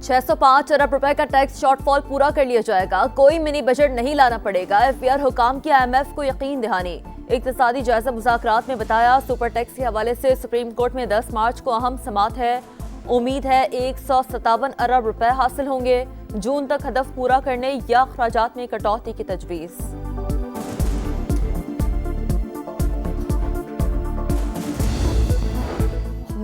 605 अरब रुपए का tax shortfall पूरा कर लिया जाएगा। कोई मिनी बजट नहीं लाना पड़ेगा। एफबीआर हुकाम की IMF को यकीन दहानी। इक्तिसादी जायजा मुज़ाकरात में बताया। सुपर टैक्स के हवाले से सुप्रीम कोर्ट में 10 मार्च को अहम समाअत है। उम्मीद है 157 अरब रुपए हासिल होंगे। जून तक हदफ पूरा करने या अखराजात में कटौती की तजवीज़।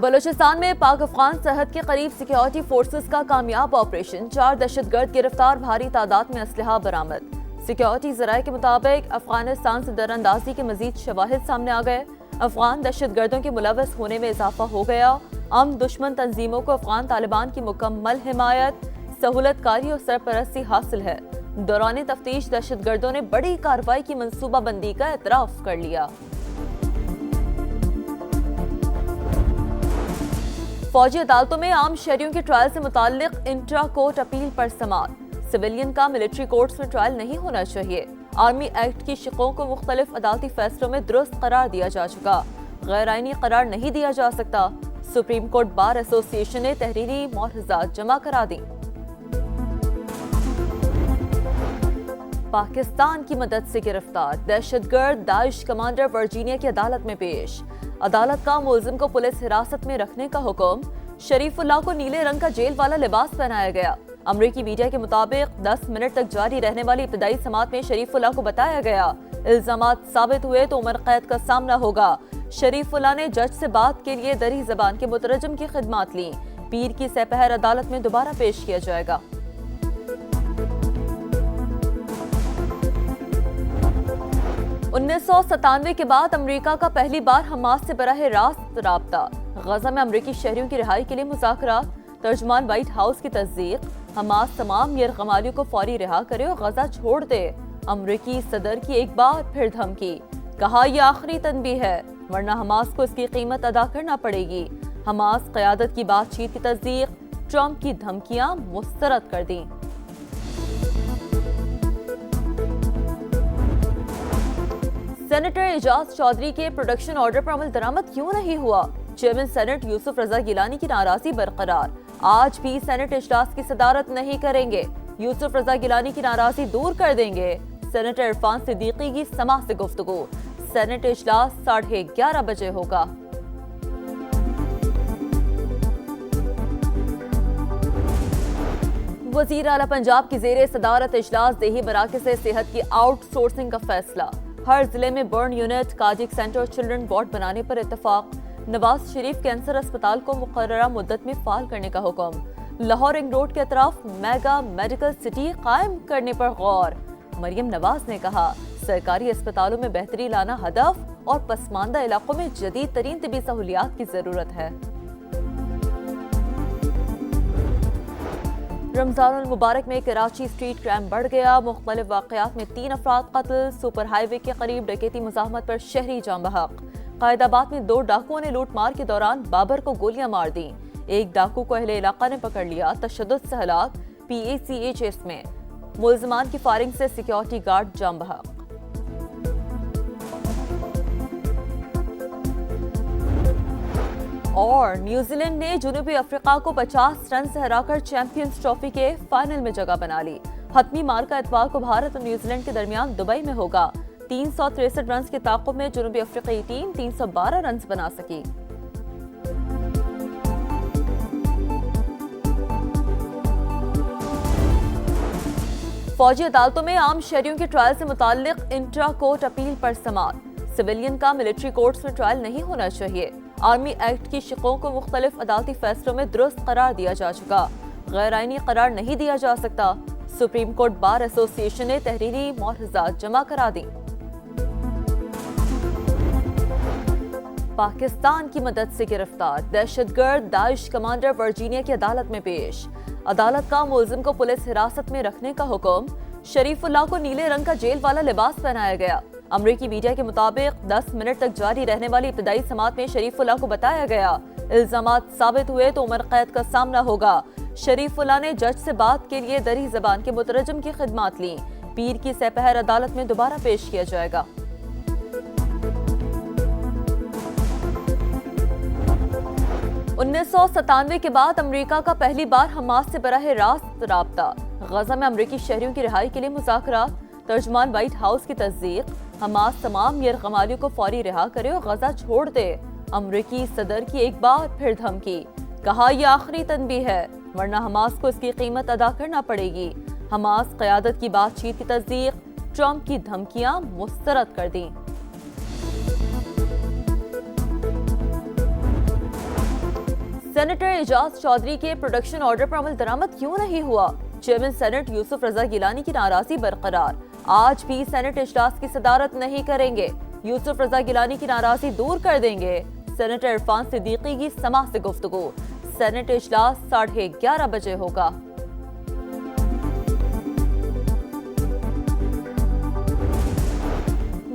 बलूचिस्तान में पाक अफगान सरहद के करीब सिक्योरिटी फोर्सेस का कामयाब ऑपरेशन। 4 दहशतगर्द गिरफ्तार, भारी तादाद में असलहा बरामद। सिक्योरिटी ज़राए के मुताबिक अफगानिस्तान से दरअंदाजी के मजीद शवाहिद सामने आ गए। अफगान दहशतगर्दों के मुलव्वस होने में इजाफा हो गया। अमन दुश्मन तंजीमों को अफगान तालिबान की मुकम्मल हिमायत, सहूलतकारी और सरपरस्ती हासिल है। दौरान तफ्तीश दहशतगर्दों ने बड़ी कार्रवाई की मनसूबाबंदी का एतराफ़ कर लिया। फौजी अदालतों में आम शहरियों के ट्रायल से मुताल्लिक इंट्रा कोर्ट अपील पर समाअत। सिविलियन का मिलिट्री कोर्ट्स में ट्रायल नहीं होना चाहिए। आर्मी एक्ट की शिकों को मुख्तलिफ अदालती फैसलों में दुरुस्त करार दिया जा चुका, गैर आईनी करार नहीं दिया जा सकता। सुप्रीम कोर्ट बार एसोसिएशन ने तहरीरी मुआवजात जमा करा दी। पाकिस्तान की मदद से गिरफ्तार दहशतगर्द दाइश कमांडर वर्जीनिया की अदालत में पेश। अदालत का मुलजिम को पुलिस हिरासत में रखने का हुक्म। शरीफुल्लाह को नीले रंग का जेल वाला लिबास पहनाया गया। अमरीकी मीडिया के मुताबिक 10 मिनट तक जारी रहने वाली इब्तदाई समाअत में शरीफुल्लाह को बताया गया इल्जामात साबित हुए तो उम्र कैद का सामना होगा। शरीफुल्लाह ने जज से बात के लिए दरी जबान के मुतरजम की खिदमात ली। पीर की सपहर अदालत में दोबारा पेश किया जाएगा। $1997 के बाद अमेरिका का पहली बार हमास से बराह रास्त राब्ता। गजा में अमेरिकी शहरियों की रिहाई के लिए मुज़ाकरात। तर्जुमान व्हाइट हाउस की तस्दीक। हमास तमाम यरगमालियों को फौरी रिहा करे और गजा छोड़ दे। अमेरिकी सदर की एक बार फिर धमकी। कहा यह आखिरी तनबीह है वरना हमास को इसकी कीमत अदा करना पड़ेगी। हमास क़यादत की बातचीत की तस्दीक। ट्रंप की धमकियां मुस्तरद कर दी। सेनेटर एजाज चौधरी के प्रोडक्शन ऑर्डर पर अमल दरामद क्यों नहीं हुआ? चेयरमैन सेनेट यूसुफ रजा गिलानी की नाराजगी बरकरार। आज भी सेनेट इजलास की सदारत नहीं करेंगे। यूसुफ रजा गिलानी की नाराजगी दूर कर देंगे। सेनेटर इरफान सिद्दीकी की समा से गुफ्तगू। सेनेट इजलास 11:30 बजे होगा। वजीर आला पंजाब की जेर सदारत इजलास देही मराकज़ से सेहत की आउटसोर्सिंग का फैसला। हर जिले में बर्न यूनिट, कार्डियक सेंटर और चिल्ड्रन वार्ड बनाने पर इत्तफाक। नवाज शरीफ कैंसर अस्पताल को मुकर्ररा मुद्दत में फाल करने का हुक्म। लाहौर रिंग रोड के अतराफ मेगा मेडिकल सिटी कायम करने पर गौर। मरियम नवाज ने कहा सरकारी अस्पतालों में बेहतरी लाना हदफ और पसमानदा इलाकों में जदीद तरीन तिबी सहूलियात की जरूरत है। रमजानुल मुबारक में कराची स्ट्रीट क्राइम बढ़ गया। मुख्तलिफ वाक़यात में 3 अफराद कत्ल। सुपर हाईवे के करीब डकैती मुज़ाहमत पर शहरी जाम बहक। कायदाबाद में 2 डाकुओं ने लूट मार के दौरान बाबर को गोलियां मार दी। एक डाकू को अहले इलाका ने पकड़ लिया। तशद्दुद से हलाक PACHS में। मुल्ज़िमान की फायरिंग से सिक्योरिटी गार्ड जाम बहक। और न्यूजीलैंड ने जनूबी अफ्रीका को 50 रन से हराकर चैंपियंस ट्रॉफी के फाइनल में जगह बना ली। हतमी मार्का इतवार को भारत और न्यूजीलैंड के दरमियान दुबई में होगा। 363 रन के ताक़ुब में जनूबी अफ्रीकी टीम 312 रन बना सकी। फौजी अदालतों में आम शहरियों के ट्रायल से मुताल्लिक इंट्रा कोर्ट अपील पर समाअत। सिविलियन का मिलिट्री कोर्ट्स में ट्रायल नहीं होना चाहिए। आर्मी एक्ट की शिकों को मुख्तलिफ अदालती फैसलों में दुरुस्त करार दिया जा चुका, गैर आईनी करार नहीं दिया जा सकता। सुप्रीम कोर्ट बार एसोसिएशन ने तहरीरी मुआवजात जमा करा दी। पाकिस्तान की मदद से गिरफ्तार दहशतगर्द दाइश कमांडर वर्जीनिया की अदालत में पेश। अदालत का मुलजिम को पुलिस हिरासत में रखने का हुक्म। शरीफुल्लाह को नीले रंग का जेल वाला लिबास पहनाया गया। अमरीकी मीडिया के मुताबिक 10 मिनट तक जारी रहने वाली इब्तदाई समाअत में शरीफुल्लाह को बताया गया इल्जामात साबित हुए तो उम्र कैद का सामना होगा। शरीफुल्लाह ने जज से बात के लिए दरी जबान के मुतरजम की खिदमात ली। पीर की सपहर अदालत में दोबारा पेश किया जाएगा। 1997 کے بعد امریکہ کا پہلی بار حماس سے براہ راست رابطہ، غزہ میں امریکی شہریوں کی رہائی کے لیے مذاکرات، ترجمان وائٹ ہاؤس کی تصدیق، حماس تمام یرغمالیوں کو فوری رہا کرے اور غزہ چھوڑ دے، امریکی صدر کی ایک بار پھر دھمکی، کہا یہ آخری تنبیہ ہے ورنہ حماس کو اس کی قیمت ادا کرنا پڑے گی، حماس قیادت کی بات چیت کی تصدیق، ٹرمپ کی دھمکیاں مسترد کر دیں۔ سینیٹر اعجاز چودھری کے پروڈکشن آرڈر پر عمل درآمد کیوں نہیں ہوا؟ چیئرمین سینٹ یوسف رضا گیلانی کی ناراضی برقرار، آج بھی سینٹ اجلاس کی صدارت نہیں کریں گے، یوسف رضا گیلانی کی ناراضی دور کر دیں گے، سینیٹر عرفان صدیقی کی سما سے گفتگو، سینٹ اجلاس 11:30 بجے ہوگا۔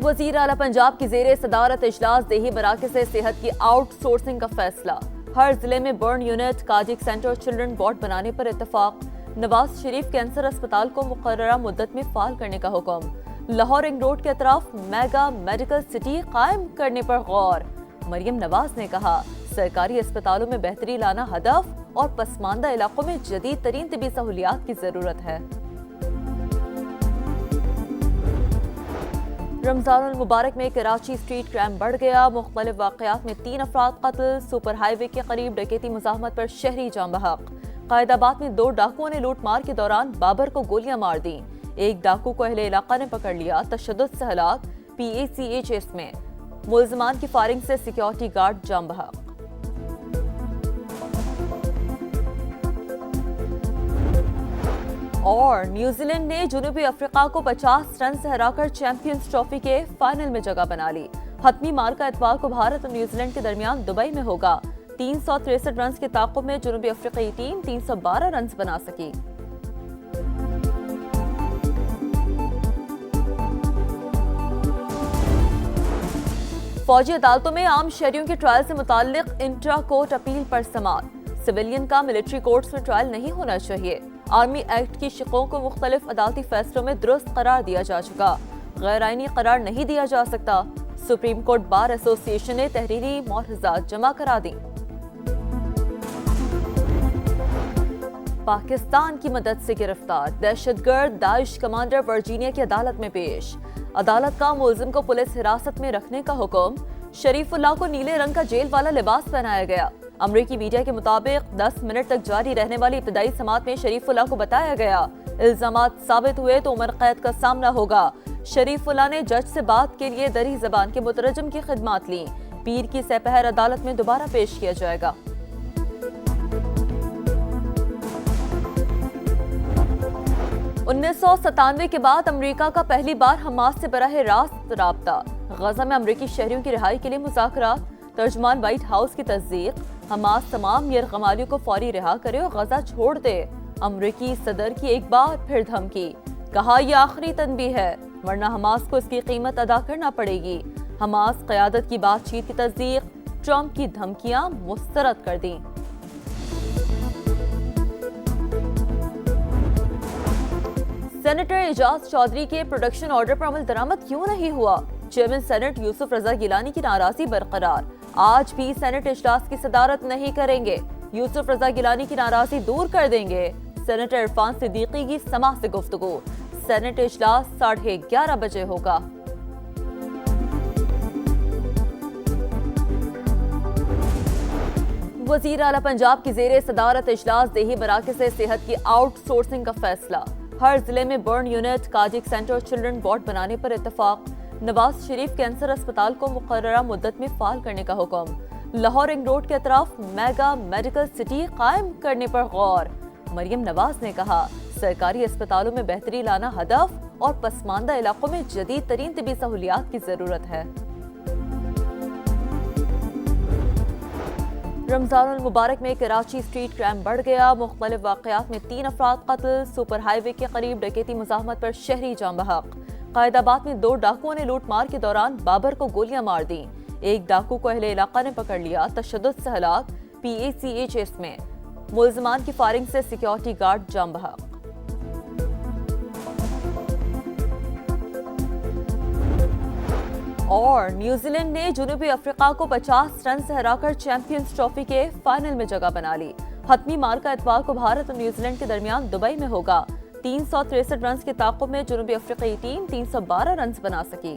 وزیر اعلیٰ پنجاب کی زیر صدارت اجلاس دیہی مراکز سے صحت کی آؤٹ سورسنگ کا فیصلہ، ہر ضلع میں burn unit, cardiac centre, children ward بنانے پر اتفاق، نواز شریف کینسر اسپتال کو مقررہ مدت میں فعال کرنے کا حکم، لاہور رنگ روڈ کے اطراف میگا میڈیکل سٹی قائم کرنے پر غور، مریم نواز نے کہا سرکاری اسپتالوں میں بہتری لانا ہدف اور پسماندہ علاقوں میں جدید ترین طبی سہولیات کی ضرورت ہے۔ رمضان المبارک میں کراچی اسٹریٹ کرائم بڑھ گیا، مختلف واقعات میں 3 افراد قتل، سپر ہائی وے کے قریب ڈکیتی مزاحمت پر شہری جاں بحق، قائد آباد میں 2 ڈاکوؤں نے لوٹ مار کے دوران بابر کو گولیاں مار دیں، ایک ڈاکو کو اہل علاقہ نے پکڑ لیا، تشدد سے ہلاک، PACHS میں ملزمان کی فائرنگ سے سیکیورٹی گارڈ جاں بحق۔ اور نیوزی لینڈ نے جنوبی افریقہ کو 50 رن سے ہرا کر چیمپئنز ٹرافی کے فائنل میں جگہ بنا لی، حتمی معرکہ اتوار کو بھارت اور نیوزی لینڈ کے درمیان دبئی میں ہوگا، 363 رنز کے تعاقب میں جنوبی افریقی ٹیم 312 رنز بنا سکی۔ فوجی عدالتوں میں عام شہریوں کے ٹرائل سے متعلق انٹرا کورٹ اپیل پر سماعت، سویلین کا ملٹری کورٹس میں ٹرائل نہیں ہونا چاہیے، آرمی ایکٹ کی شقوں کو مختلف عدالتی فیصلوں میں درست قرار دیا جا چکا، غیر آئینی قرار نہیں دیا جا سکتا، سپریم کورٹ بار ایسوسی ایشن نے تحریری ملاحظات جمع کرا دیں۔ پاکستان کی مدد سے گرفتار دہشت گرد داعش کمانڈر ورجینیا کی عدالت میں پیش، عدالت کا ملزم کو پولیس حراست میں رکھنے کا حکم، شریف اللہ کو نیلے رنگ کا جیل والا لباس پہنایا گیا، امریکی میڈیا کے مطابق 10 منٹ تک جاری رہنے والی ابتدائی سماعت میں شریف اللہ کو بتایا گیا الزامات ثابت ہوئے تو عمر قید کا سامنا ہوگا، شریف اللہ نے جج سے بات کے لیے دری زبان کے مترجم کی خدمات لیں، پیر کی سپہر عدالت میں دوبارہ پیش کیا جائے گا۔ انیس سو 97 کے بعد امریکہ کا پہلی بار حماس سے براہ راست رابطہ، غزہ میں امریکی شہریوں کی رہائی کے لیے مذاکرات، ترجمان وائٹ ہاؤس کی تصدیق، حماس تمام یرغمالیوں کو فوری رہا کرے اور غزہ چھوڑ دے، امریکی صدر کی ایک بار پھر دھمکی، کہا یہ آخری تنبیہ ہے ورنہ حماس کو اس کی قیمت ادا کرنا پڑے گی، حماس قیادت کی بات چیت کی تصدیق، ٹرمپ کی دھمکیاں مسترد کر دیں۔ سینیٹر اعجاز چودھری کے پروڈکشن آرڈر پر عمل درآمد کیوں نہیں ہوا؟ چیئرمین سینٹ یوسف رضا گیلانی کی ناراضی برقرار، آج بھی سینٹ اجلاس کی صدارت نہیں کریں گے، یوسف رضا گیلانی کی ناراضی دور کر دیں گے، سینیٹر عرفان صدیقی کی سما سے گفتگو، سینٹ اجلاس 11:30 بجے ہوگا۔ وزیر اعلیٰ پنجاب کی زیر صدارت اجلاس دیہی مراکز سے صحت کی آؤٹ سورسنگ کا فیصلہ، ہر ضلع میں burn unit, cardiac centre, children ward بنانے پر اتفاق، نواز شریف کینسر اسپتال کو مقررہ مدت میں فعال کرنے کا حکم، لاہور رنگ روڈ کے اطراف میگا میڈیکل سٹی قائم کرنے پر غور، مریم نواز نے کہا سرکاری اسپتالوں میں بہتری لانا ہدف اور پسماندہ علاقوں میں جدید ترین طبی سہولیات کی ضرورت ہے۔ رمضان المبارک میں کراچی اسٹریٹ کرائم بڑھ گیا، مختلف واقعات میں 3 افراد قتل، سپر ہائی وے کے قریب ڈکیتی مزاحمت پر شہری جاں بحق، قائد آباد میں 2 ڈاکوؤں نے لوٹ مار کے دوران بابر کو گولیاں مار دیں، ایک ڈاکو کو اہل علاقہ نے پکڑ لیا، تشدد سے ہلاک، PACHS میں ملزمان کی فائرنگ سے سیکیورٹی گارڈ جاں بحق۔ اور نیوزی لینڈ نے جنوبی افریقہ کو 50 رن سے ہرا کر چیمپئنز ٹرافی کے فائنل میں جگہ بنا لی۔ حتمی معرکہ اتوار کو بھارت اور نیوزی لینڈ کے درمیان دبئی میں ہوگا۔ 363 رنز کے تعاقب میں جنوبی افریقی ٹیم 312 رنز بنا سکی۔